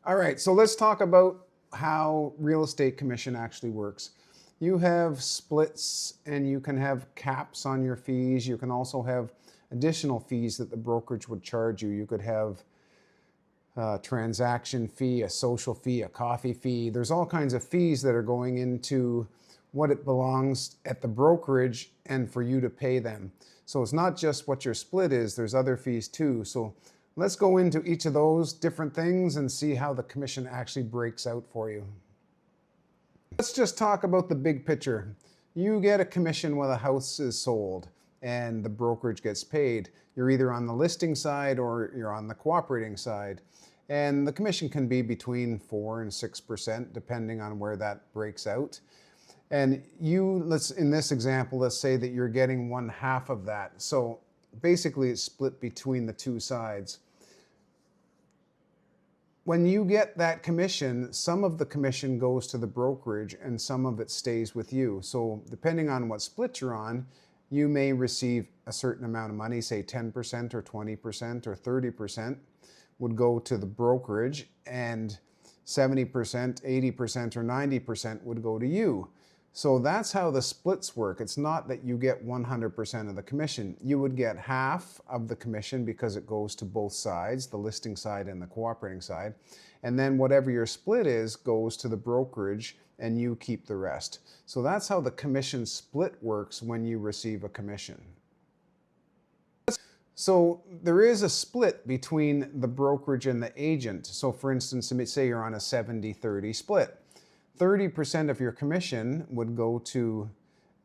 All right, so let's talk about how real estate commission actually works. You have splits and you can have caps on your fees. You can also have additional fees that the brokerage would charge you. You could have a transaction fee, a social fee, a coffee fee. There's all kinds of fees that are going into what it belongs at the brokerage and for you to pay them. So it's not just what your split is, there's other fees too. So let's go into each of those different things and see how the commission actually breaks out for you. Let's just talk about the big picture. You get a commission when a house is sold and the brokerage gets paid. You're either on the listing side or you're on the cooperating side. And the commission can be between 4 and 6% depending on where that breaks out. And in this example, let's say that you're getting 1/2 of that. So basically it's split between the two sides. When you get that commission, some of the commission goes to the brokerage and some of it stays with you. So depending on what split you're on, you may receive a certain amount of money, say 10% or 20% or 30% would go to the brokerage, and 70%, 80% or 90% would go to you. So that's how the splits work. It's not that you get 100% of the commission. You would get half of the commission because it goes to both sides, the listing side and the cooperating side. And then whatever your split is goes to the brokerage and you keep the rest. So that's how the commission split works when you receive a commission. So there is a split between the brokerage and the agent. So for instance, say you're on a 70-30 split. 30% of your commission would go to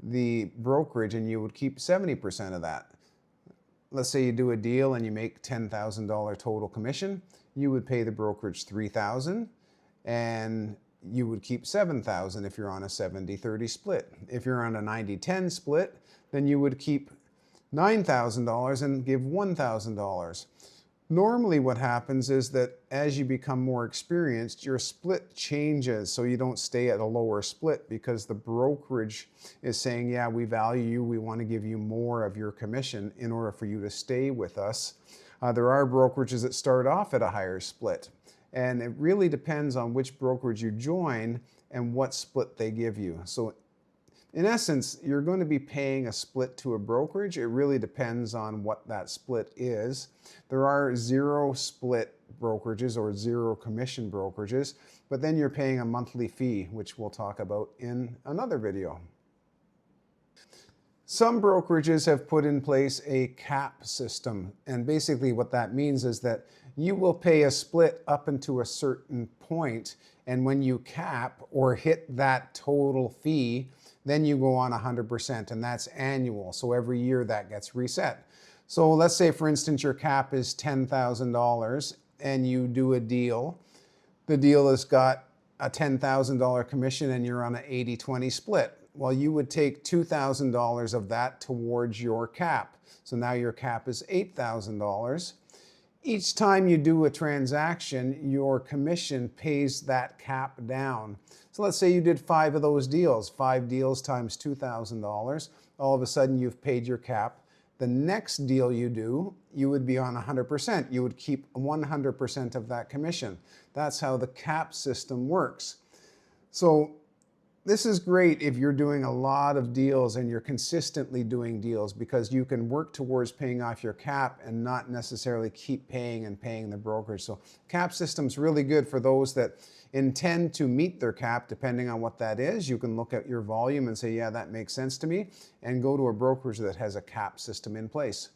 the brokerage and you would keep 70% of that. Let's say you do a deal and you make $10,000 total commission. You would pay the brokerage $3,000 and you would keep $7,000 if you're on a 70-30 split. If you're on a 90-10 split, then you would keep $9,000 and give $1,000. Normally what happens is that as you become more experienced, your split changes so you don't stay at a lower split because the brokerage is saying, yeah, we value you, we want to give you more of your commission in order for you to stay with us. There are brokerages that start off at a higher split, and it really depends on which brokerage you join and what split they give you. So in essence, you're going to be paying a split to a brokerage. It really depends on what that split is. There are zero split brokerages or zero commission brokerages, but then you're paying a monthly fee, which we'll talk about in another video. Some brokerages have put in place a cap system, and basically what that means is that you will pay a split up into a certain point, and when you cap or hit that total fee, then you go on 100%, and that's annual. So every year that gets reset. So let's say, for instance, your cap is $10,000 and you do a deal. The deal has got a $10,000 commission and you're on an 80-20 split. Well, you would take $2,000 of that towards your cap. So now your cap is $8,000. Each time you do a transaction, your commission pays that cap down. So let's say you did 5 of those deals, 5 deals times $2,000. All of a sudden you've paid your cap. The next deal you do, you would be on 100%. You would keep 100% of that commission. That's how the cap system works. So this is great if you're doing a lot of deals and you're consistently doing deals, because you can work towards paying off your cap and not necessarily keep paying and paying the brokerage. So cap system's really good for those that intend to meet their cap, depending on what that is. You can look at your volume and say, yeah, that makes sense to me, and go to a brokerage that has a cap system in place.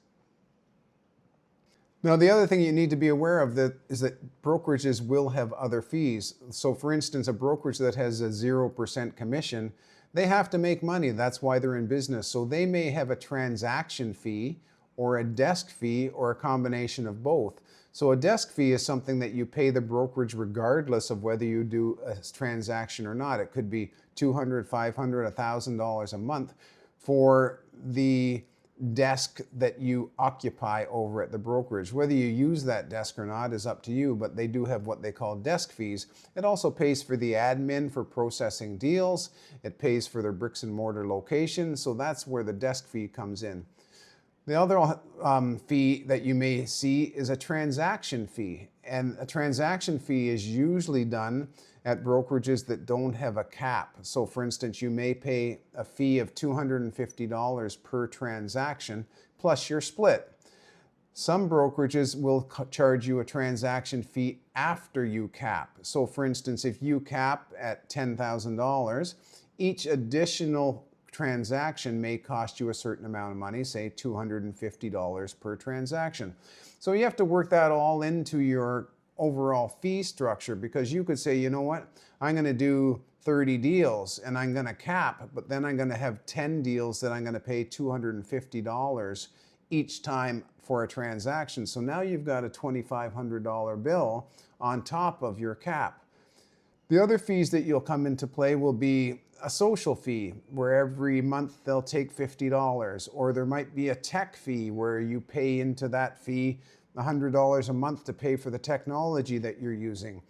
Now, the other thing you need to be aware of is that brokerages will have other fees. So for instance, a brokerage that has a 0% commission, they have to make money. That's why they're in business. So they may have a transaction fee or a desk fee or a combination of both. So a desk fee is something that you pay the brokerage regardless of whether you do a transaction or not. It could be $200, $500, $1,000 a month for the desk that you occupy over at the brokerage. Whether you use that desk or not is up to you, but they do have what they call desk fees. It also pays for the admin for processing deals. It pays for their bricks and mortar location. So that's where the desk fee comes in. The other fee that you may see is a transaction fee. And a transaction fee is usually done at brokerages that don't have a cap. So for instance, you may pay a fee of $250 per transaction plus your split. Some brokerages will charge you a transaction fee after you cap. So for instance, if you cap at $10,000, each additional transaction may cost you a certain amount of money, say $250 per transaction. So you have to work that all into your overall fee structure, because you could say, you know what, I'm going to do 30 deals and I'm going to cap, but then I'm going to have 10 deals that I'm going to pay $250 each time for a transaction. So now you've got a $2,500 bill on top of your cap. The other fees that you'll come into play will be a social fee, where every month they'll take $50, or there might be a tech fee where you pay into that fee $100 a month to pay for the technology that you're using.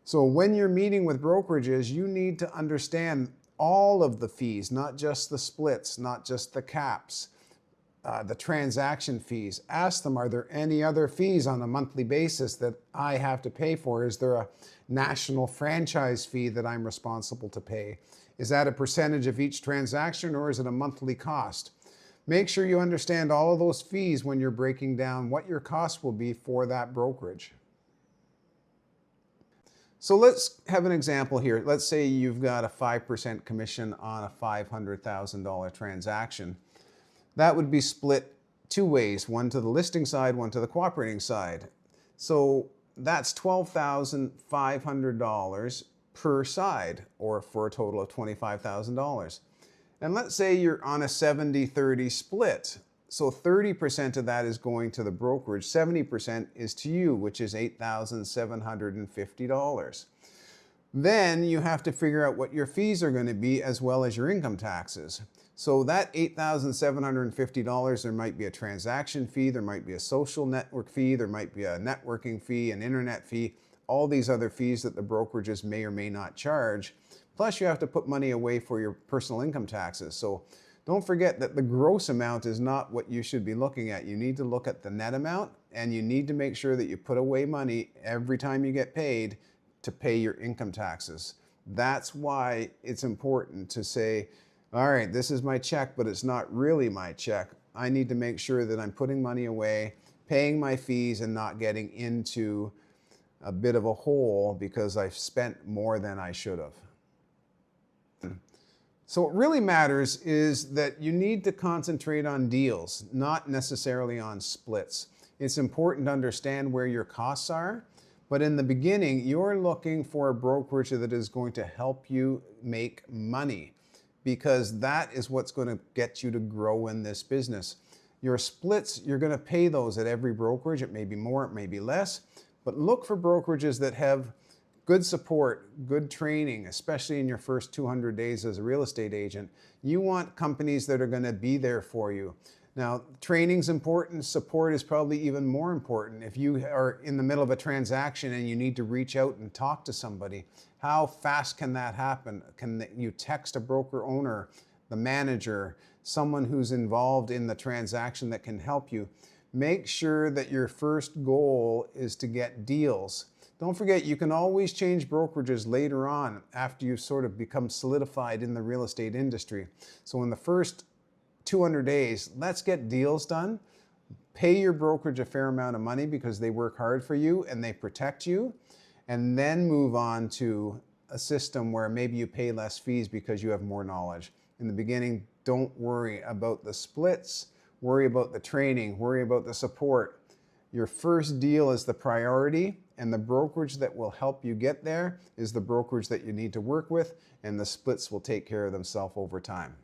So when you're meeting with brokerages, you need to understand all of the fees, not just the splits, not just the caps, the transaction fees. Ask them, are there any other fees on a monthly basis that I have to pay for? Is there a national franchise fee that I'm responsible to pay? Is that a percentage of each transaction, or is it a monthly cost? Make sure you understand all of those fees when you're breaking down what your cost will be for that brokerage. So let's have an example here. Let's say you've got a 5% commission on a $500,000 transaction. That would be split two ways, one to the listing side, one to the cooperating side. So that's $12,500 per side, or for a total of $25,000. And let's say you're on a 70-30 split. So 30% of that is going to the brokerage, 70% is to you, which is $8,750. Then you have to figure out what your fees are going to be, as well as your income taxes. So that $8,750, there might be a transaction fee, there might be a social network fee, there might be a networking fee, an internet fee, all these other fees that the brokerages may or may not charge. Plus you have to put money away for your personal income taxes. So don't forget that the gross amount is not what you should be looking at. You need to look at the net amount, and you need to make sure that you put away money every time you get paid to pay your income taxes. That's why it's important to say, all right, this is my check, but it's not really my check. I need to make sure that I'm putting money away, paying my fees, and not getting into a bit of a hole because I've spent more than I should have. So what really matters is that you need to concentrate on deals, not necessarily on splits. It's important to understand where your costs are, but in the beginning, you're looking for a brokerage that is going to help you make money, because that is what's going to get you to grow in this business. Your splits, you're going to pay those at every brokerage. It may be more, it may be less, but look for brokerages that have good support, good training, especially in your first 200 days as a real estate agent. You want companies that are going to be there for you. Now, training's important, support is probably even more important. If you are in the middle of a transaction and you need to reach out and talk to somebody, how fast can that happen? Can you text a broker owner, the manager, someone who's involved in the transaction that can help you? Make sure that your first goal is to get deals. Don't forget, you can always change brokerages later on after you've sort of become solidified in the real estate industry. So in the first 200 days, let's get deals done. Pay your brokerage a fair amount of money because they work hard for you and they protect you. And then move on to a system where maybe you pay less fees because you have more knowledge. In the beginning, don't worry about the splits, worry about the training, worry about the support. Your first deal is the priority, and the brokerage that will help you get there is the brokerage that you need to work with, and the splits will take care of themselves over time.